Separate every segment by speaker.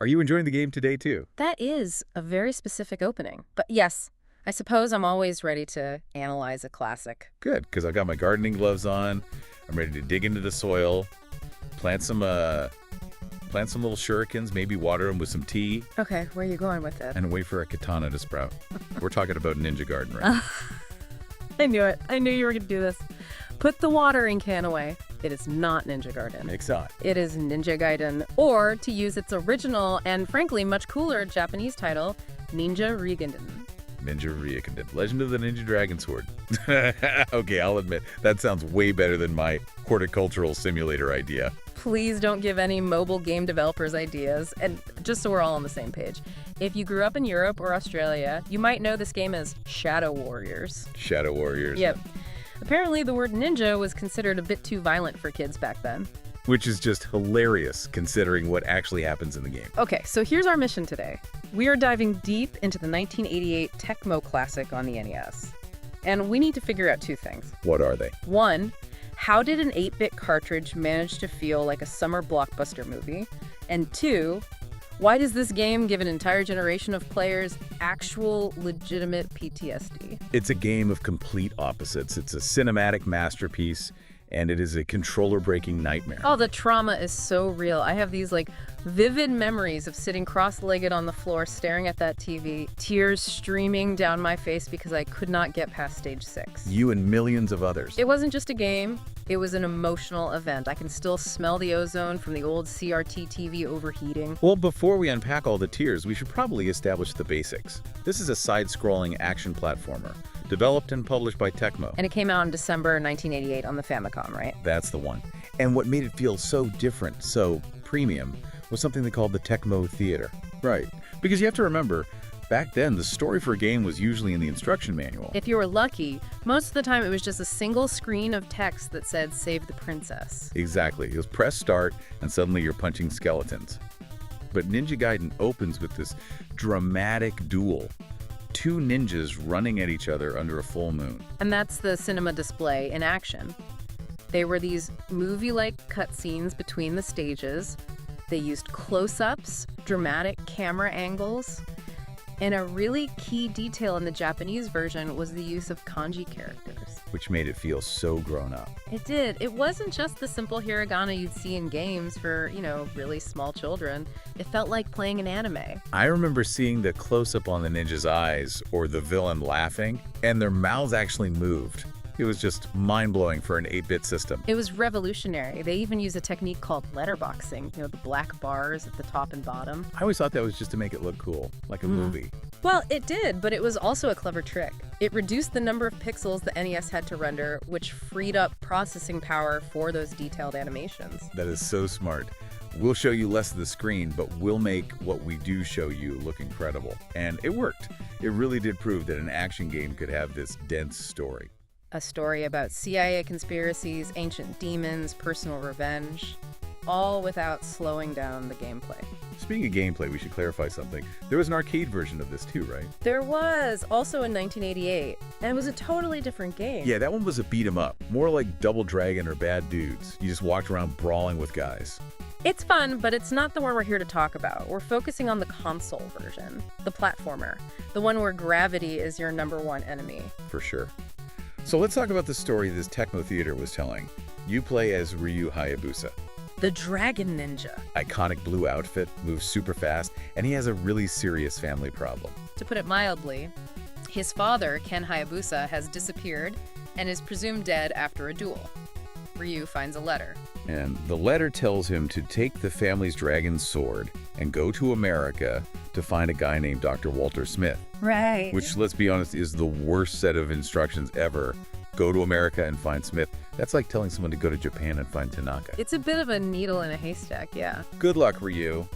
Speaker 1: Are you enjoying the game today, too?
Speaker 2: That is a very specific opening. But yes, I suppose I'm always ready to analyze a classic.
Speaker 1: Good, because I've got my gardening gloves on. I'm ready to dig into the soil, plant some little shurikens, maybe water them with some tea,
Speaker 2: Okay, where are you going with it?
Speaker 1: and wait for a katana to sprout. We're talking about Ninja Gaiden right now.
Speaker 2: I knew it. I knew you were going to do this. Put the watering can away. It is not Ninja Gaiden.
Speaker 1: It's not.
Speaker 2: It is Ninja Gaiden, or to use its original and frankly much cooler Japanese title, Ninja Ryukenden.
Speaker 1: Ninja Ryukenden, Legend of the Ninja Dragon Sword. Okay, I'll admit, that sounds way better than my horticultural simulator idea.
Speaker 2: Please don't give any mobile game developers ideas, and just so we're all on the same page. If you grew up in Europe or Australia, you might know this game as Shadow Warriors.
Speaker 1: Shadow Warriors.
Speaker 2: Yep. Apparently, the word ninja was considered a bit too violent for kids back then.
Speaker 1: Which is just hilarious considering what actually happens in the game.
Speaker 2: Okay, so here's our mission today. We are diving deep into the 1988 Tecmo classic on the NES. And we need to figure out two things.
Speaker 1: What are they?
Speaker 2: One, how did an 8-bit cartridge manage to feel like a summer blockbuster movie? And two, why does this game give an entire generation of players actual, legitimate PTSD?
Speaker 1: It's a game of complete opposites. It's a cinematic masterpiece, and it is a controller-breaking nightmare.
Speaker 2: Oh, the trauma is so real. I have these, vivid memories of sitting cross-legged on the floor staring at that TV, tears streaming down my face because I could not get past stage 6.
Speaker 1: You and millions of others.
Speaker 2: It wasn't just a game. It was an emotional event. I can still smell the ozone from the old CRT TV overheating.
Speaker 1: Well, before we unpack all the tears, we should probably establish the basics. This is a side-scrolling action platformer, developed and published by Tecmo.
Speaker 2: And it came out in December 1988 on the Famicom, right?
Speaker 1: That's the one. And what made it feel so different, so premium, was something they called the Tecmo Theater. Right. Because you have to remember, back then, the story for a game was usually in the instruction manual.
Speaker 2: If you were lucky, most of the time it was just a single screen of text that said, "Save the princess."
Speaker 1: Exactly. It was press start, and suddenly you're punching skeletons. But Ninja Gaiden opens with this dramatic duel. Two ninjas running at each other under a full moon.
Speaker 2: And that's the cinema display in action. They were these movie-like cutscenes between the stages. They used close-ups, dramatic camera angles, and a really key detail in the Japanese version was the use of kanji characters.
Speaker 1: Which made it feel so grown up.
Speaker 2: It did. It wasn't just the simple hiragana you'd see in games for, really small children. It felt like playing an anime.
Speaker 1: I remember seeing the close-up on the ninja's eyes, or the villain laughing, and their mouths actually moved. It was just mind-blowing for an 8-bit system.
Speaker 2: It was revolutionary. They even used a technique called letterboxing, the black bars at the top and bottom.
Speaker 1: I always thought that was just to make it look cool, like a movie.
Speaker 2: Well, it did, but it was also a clever trick. It reduced the number of pixels the NES had to render, which freed up processing power for those detailed animations.
Speaker 1: That is so smart. We'll show you less of the screen, but we'll make what we do show you look incredible. And it worked. It really did prove that an action game could have this dense story.
Speaker 2: A story about CIA conspiracies, ancient demons, personal revenge, all without slowing down the gameplay.
Speaker 1: Speaking of gameplay, we should clarify something. There was an arcade version of this too, right?
Speaker 2: There was, also in 1988, and it was a totally different game.
Speaker 1: Yeah, that one was a beat 'em up, more like Double Dragon or Bad Dudes. You just walked around brawling with guys.
Speaker 2: It's fun, but it's not the one we're here to talk about. We're focusing on the console version, the platformer, the one where gravity is your #1 enemy.
Speaker 1: For sure. So let's talk about the story this Tecmo Theater was telling. You play as Ryu Hayabusa.
Speaker 2: The Dragon Ninja.
Speaker 1: Iconic blue outfit, moves super fast, and he has a really serious family problem.
Speaker 2: To put it mildly, his father, Ken Hayabusa, has disappeared and is presumed dead after a duel. Ryu finds a letter.
Speaker 1: And the letter tells him to take the family's dragon sword and go to America to find a guy named Dr. Walter Smith.
Speaker 2: Right.
Speaker 1: Which, let's be honest, is the worst set of instructions ever. Go to America and find Smith. That's like telling someone to go to Japan and find Tanaka.
Speaker 2: It's a bit of a needle in a haystack, yeah.
Speaker 1: Good luck, Ryu.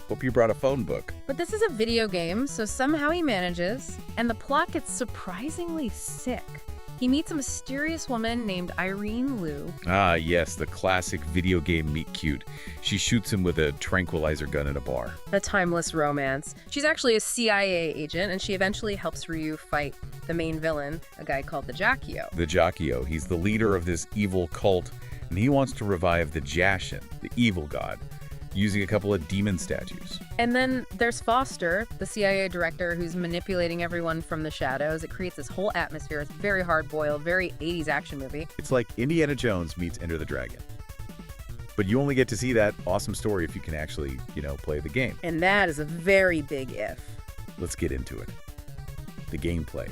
Speaker 1: Hope you brought a phone book.
Speaker 2: But this is a video game, so somehow he manages, and the plot gets surprisingly sick. He meets a mysterious woman named Irene Lew.
Speaker 1: Ah, yes, the classic video game meet cute. She shoots him with a tranquilizer gun in a bar.
Speaker 2: A timeless romance. She's actually a CIA agent, and she eventually helps Ryu fight the main villain, a guy called the Jaquio.
Speaker 1: The Jaquio. He's the leader of this evil cult, and he wants to revive the Jashin, the evil god. using a couple of demon statues.
Speaker 2: And then there's Foster, the CIA director who's manipulating everyone from the shadows. It creates this whole atmosphere. It's very hard-boiled, very 80s action movie.
Speaker 1: It's like Indiana Jones meets Enter the Dragon. But you only get to see that awesome story if you can actually, play the game.
Speaker 2: And that is a very big if.
Speaker 1: Let's get into it. The gameplay.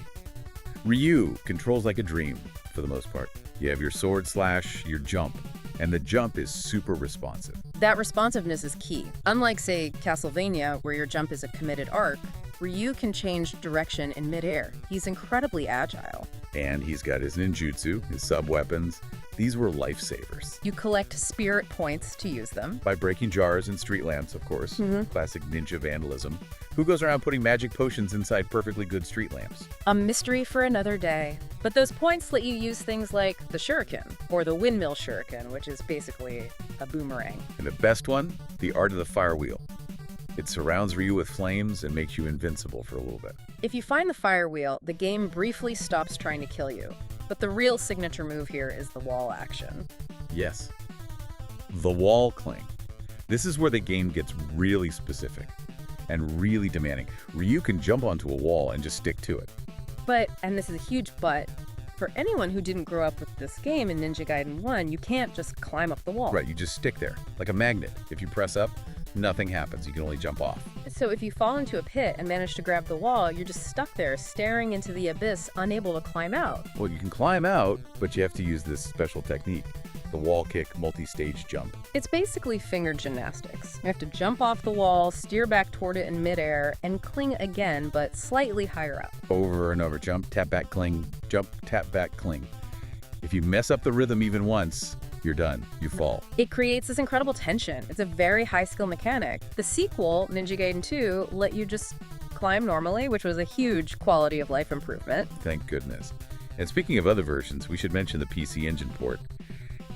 Speaker 1: Ryu controls like a dream, for the most part. You have your sword slash, your jump, and the jump is super responsive.
Speaker 2: That responsiveness is key. Unlike, say, Castlevania, where your jump is a committed arc, Ryu can change direction in midair. He's incredibly agile.
Speaker 1: And he's got his ninjutsu, his sub-weapons. These were lifesavers.
Speaker 2: You collect spirit points to use them.
Speaker 1: By breaking jars and street lamps, of course. Classic ninja vandalism. Who goes around putting magic potions inside perfectly good street lamps?
Speaker 2: A mystery for another day. But those points let you use things like the shuriken, or the windmill shuriken, which is basically a boomerang.
Speaker 1: And the best one? The art of the fire wheel. It surrounds Ryu with flames and makes you invincible for a little bit.
Speaker 2: If you find the fire wheel, the game briefly stops trying to kill you. But the real signature move here is the wall action.
Speaker 1: Yes. The wall cling. This is where the game gets really specific and really demanding. Ryu can jump onto a wall and just stick to it.
Speaker 2: But, and this is a huge but, for anyone who didn't grow up with this game in Ninja Gaiden 1, you can't just climb up the wall.
Speaker 1: Right, you just stick there, like a magnet. If you press up, nothing happens. You can only jump off.
Speaker 2: So if you fall into a pit and manage to grab the wall, you're just stuck there, staring into the abyss, unable to climb out.
Speaker 1: Well, you can climb out, but you have to use this special technique, the wall kick multi-stage jump.
Speaker 2: It's basically finger gymnastics. You have to jump off the wall, steer back toward it in midair, and cling again, but slightly higher up.
Speaker 1: Over and over. Jump, tap back, cling. Jump, tap back, cling. If you mess up the rhythm even once, you're done. You fall.
Speaker 2: It creates this incredible tension. It's a very high-skill mechanic. The sequel, Ninja Gaiden 2, let you just climb normally, which was a huge quality of life improvement.
Speaker 1: Thank goodness. And speaking of other versions, we should mention the PC Engine port.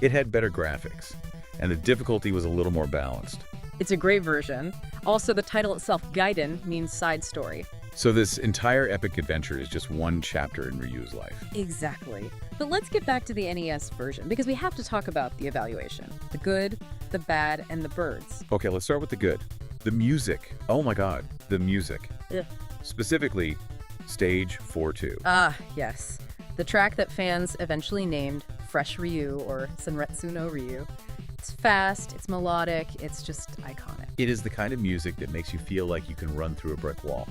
Speaker 1: It had better graphics, and the difficulty was a little more balanced.
Speaker 2: It's a great version. Also, the title itself, Gaiden, means side story.
Speaker 1: So this entire epic adventure is just one chapter in Ryu's life.
Speaker 2: Exactly. But let's get back to the NES version, because we have to talk about the evaluation. The good, the bad, and the birds.
Speaker 1: Okay, let's start with the good. The music. Oh my god, the music.
Speaker 2: Ugh.
Speaker 1: Specifically, Stage 4-2.
Speaker 2: Ah, yes. The track that fans eventually named Fresh Ryu, or Senretsu no Ryu. It's fast, it's melodic, it's just iconic.
Speaker 1: It is the kind of music that makes you feel like you can run through a brick wall.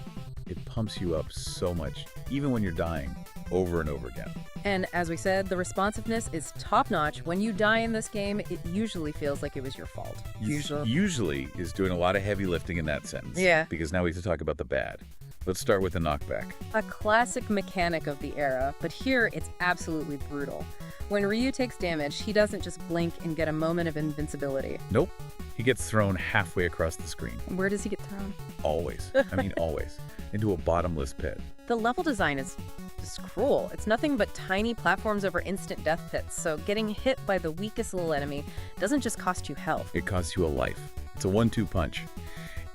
Speaker 1: It pumps you up so much, even when you're dying, over and over again.
Speaker 2: And as we said, the responsiveness is top-notch. When you die in this game, it usually feels like it was your fault.
Speaker 1: Usually is doing a lot of heavy lifting in that sentence.
Speaker 2: Yeah.
Speaker 1: Because now we have to talk about the bad. Let's start with the knockback.
Speaker 2: A classic mechanic of the era, but here it's absolutely brutal. When Ryu takes damage, he doesn't just blink and get a moment of invincibility.
Speaker 1: Nope. He gets thrown halfway across the screen.
Speaker 2: Where does he get thrown?
Speaker 1: Always. I mean, always. Into a bottomless pit.
Speaker 2: The level design is just cruel. It's nothing but tiny platforms over instant death pits, so getting hit by the weakest little enemy doesn't just cost you health.
Speaker 1: It costs you a life. It's a 1-2 punch.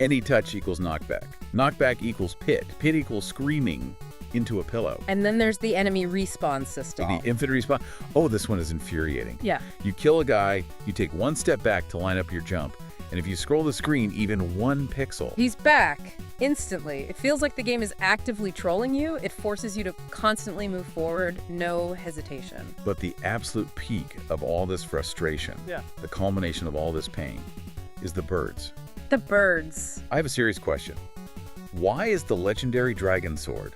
Speaker 1: Any touch equals knockback. Knockback equals pit. Pit equals screaming into a pillow.
Speaker 2: And then there's the enemy respawn system.
Speaker 1: The infinite respawn. Oh, this one is infuriating.
Speaker 2: Yeah.
Speaker 1: You kill a guy, you take one step back to line up your jump, and if you scroll the screen even 1 pixel,
Speaker 2: he's back instantly. It feels like the game is actively trolling you. It forces you to constantly move forward, no hesitation.
Speaker 1: But the absolute peak of all this frustration, the culmination of all this pain, is the birds.
Speaker 2: The birds.
Speaker 1: I have a serious question. Why is the legendary dragon sword,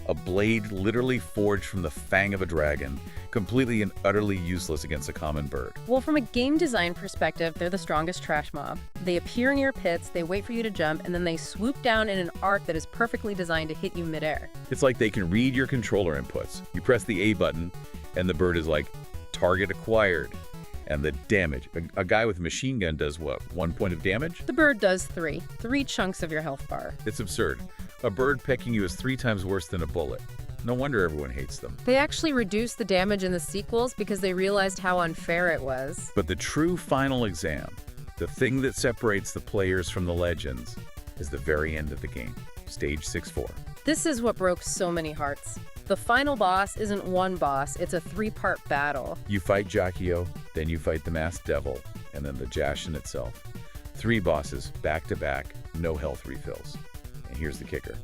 Speaker 1: a blade literally forged from the fang of a dragon, completely and utterly useless against a common bird?
Speaker 2: Well, from a game design perspective, they're the strongest trash mob. They appear in your pits, they wait for you to jump, and then they swoop down in an arc that is perfectly designed to hit you midair.
Speaker 1: It's like they can read your controller inputs. You press the A button, and the bird is like, target acquired. And the damage. A guy with a machine gun does what? 1 point of damage?
Speaker 2: The bird does 3 chunks of your health bar.
Speaker 1: It's absurd. A bird pecking you is 3 times worse than a bullet. No wonder everyone hates them.
Speaker 2: They actually reduced the damage in the sequels because they realized how unfair it was.
Speaker 1: But the true final exam, the thing that separates the players from the legends, is the very end of the game. Stage 6-4.
Speaker 2: This is what broke so many hearts. The final boss isn't one boss, it's a 3-part battle.
Speaker 1: You fight Jaquio, then you fight the masked devil, and then the Jashin itself. 3 bosses, back-to-back, no health refills. And here's the kicker.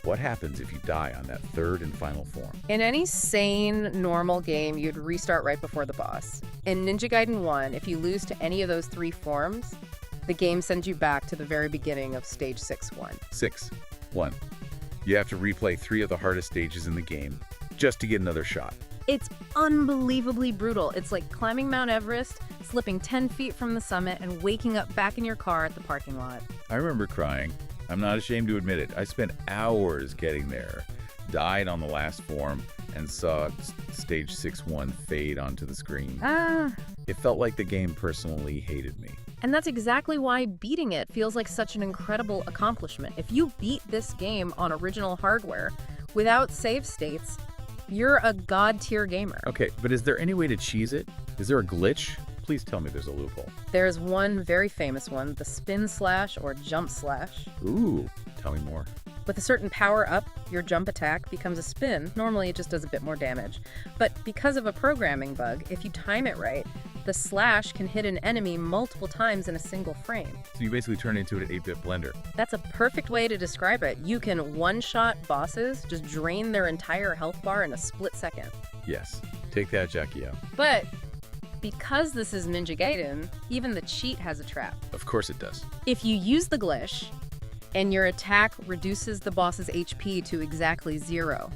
Speaker 1: What happens if you die on that third and final form?
Speaker 2: In any sane, normal game, you'd restart right before the boss. In Ninja Gaiden 1, if you lose to any of those 3 forms, the game sends you back to the very beginning of Stage 6-1.
Speaker 1: 6-1. You have to replay 3 of the hardest stages in the game just to get another shot.
Speaker 2: It's unbelievably brutal. It's like climbing Mount Everest, slipping 10 feet from the summit, and waking up back in your car at the parking lot.
Speaker 1: I remember crying. I'm not ashamed to admit it. I spent hours getting there, died on the last form, and saw Stage 6-1 fade onto the screen. It felt like the game personally hated me.
Speaker 2: And that's exactly why beating it feels like such an incredible accomplishment. If you beat this game on original hardware without save states, you're a god-tier gamer.
Speaker 1: Okay, but is there any way to cheese it? Is there a glitch? Please tell me there's a loophole.
Speaker 2: There's one very famous one, the spin slash or jump slash.
Speaker 1: Ooh, tell me more.
Speaker 2: With a certain power up, your jump attack becomes a spin. Normally it just does a bit more damage. But because of a programming bug, if you time it right, the slash can hit an enemy multiple times in a single frame.
Speaker 1: So you basically turn into an 8-bit blender.
Speaker 2: That's a perfect way to describe it. You can one-shot bosses, just drain their entire health bar in a split second.
Speaker 1: Yes, take that, Jaquio.
Speaker 2: But because this is Ninja Gaiden, even the cheat has a trap.
Speaker 1: Of course it does.
Speaker 2: If you use the glitch, and your attack reduces the boss's HP to exactly 0,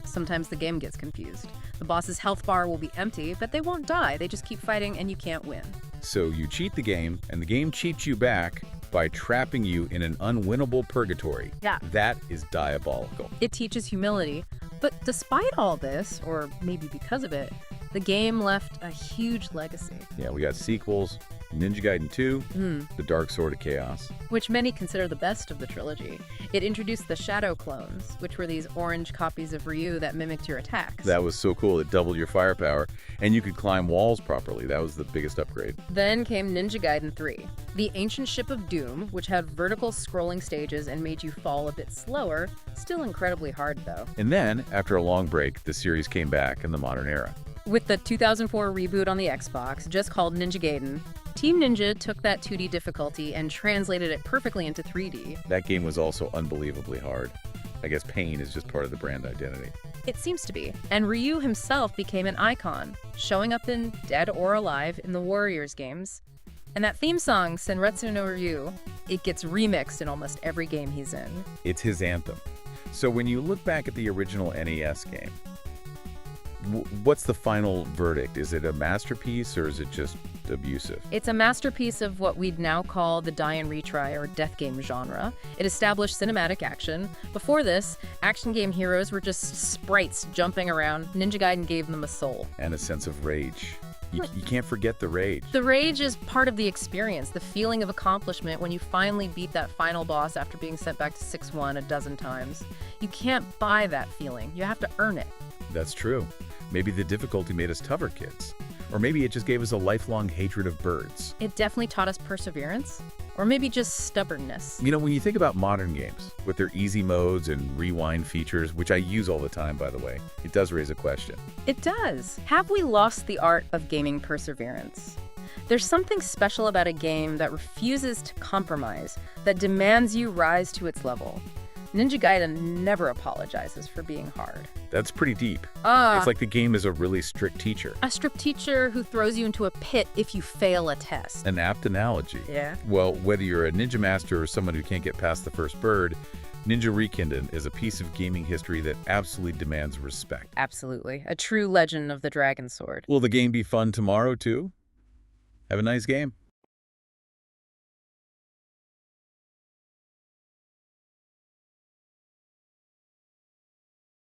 Speaker 2: sometimes the game gets confused. The boss's health bar will be empty, but they won't die. They just keep fighting and you can't win.
Speaker 1: So you cheat the game, and the game cheats you back by trapping you in an unwinnable purgatory.
Speaker 2: Yeah.
Speaker 1: That is diabolical.
Speaker 2: It teaches humility, but despite all this, or maybe because of it, the game left a huge legacy.
Speaker 1: Yeah, we got sequels, Ninja Gaiden 2, The Dark Sword of Chaos.
Speaker 2: Which many consider the best of the trilogy. It introduced the Shadow Clones, which were these orange copies of Ryu that mimicked your attacks.
Speaker 1: That was so cool. It doubled your firepower, and you could climb walls properly. That was the biggest upgrade.
Speaker 2: Then came Ninja Gaiden 3, the ancient ship of doom, which had vertical scrolling stages and made you fall a bit slower, still incredibly hard though.
Speaker 1: And then, after a long break, the series came back in the modern era.
Speaker 2: With the 2004 reboot on the Xbox, just called Ninja Gaiden, Team Ninja took that 2D difficulty and translated it perfectly into 3D.
Speaker 1: That game was also unbelievably hard. I guess pain is just part of the brand identity.
Speaker 2: It seems to be. And Ryu himself became an icon, showing up in Dead or Alive in the Warriors games. And that theme song, Senretsu no Ryu, it gets remixed in almost every game he's in.
Speaker 1: It's his anthem. So when you look back at the original NES game, what's the final verdict? Is it a masterpiece or is it just abusive?
Speaker 2: It's a masterpiece of what we'd now call the die and retry or death game genre. It established cinematic action. Before this, action game heroes were just sprites jumping around. Ninja Gaiden gave them a soul.
Speaker 1: And a sense of rage. You can't forget the rage.
Speaker 2: The rage is part of the experience, the feeling of accomplishment when you finally beat that final boss after being sent back to 6-1 a dozen times. You can't buy that feeling. You have to earn it.
Speaker 1: That's true. Maybe the difficulty made us tougher kids. Or maybe it just gave us a lifelong hatred of birds.
Speaker 2: It definitely taught us perseverance. Or maybe just stubbornness.
Speaker 1: You know, when you think about modern games, with their easy modes and rewind features, which I use all the time, by the way, it does raise a question.
Speaker 2: It does. Have we lost the art of gaming perseverance? There's something special about a game that refuses to compromise, that demands you rise to its level. Ninja Gaiden never apologizes for being hard.
Speaker 1: That's pretty deep. It's like the game is a really strict teacher.
Speaker 2: A strict teacher who throws you into a pit if you fail a test.
Speaker 1: An apt analogy.
Speaker 2: Yeah.
Speaker 1: Well, whether you're a ninja master or someone who can't get past the first bird, Ninja Ryukenden is a piece of gaming history that absolutely demands respect.
Speaker 2: Absolutely. A true legend of the Dragon Sword.
Speaker 1: Will the game be fun tomorrow, too? Have a nice game.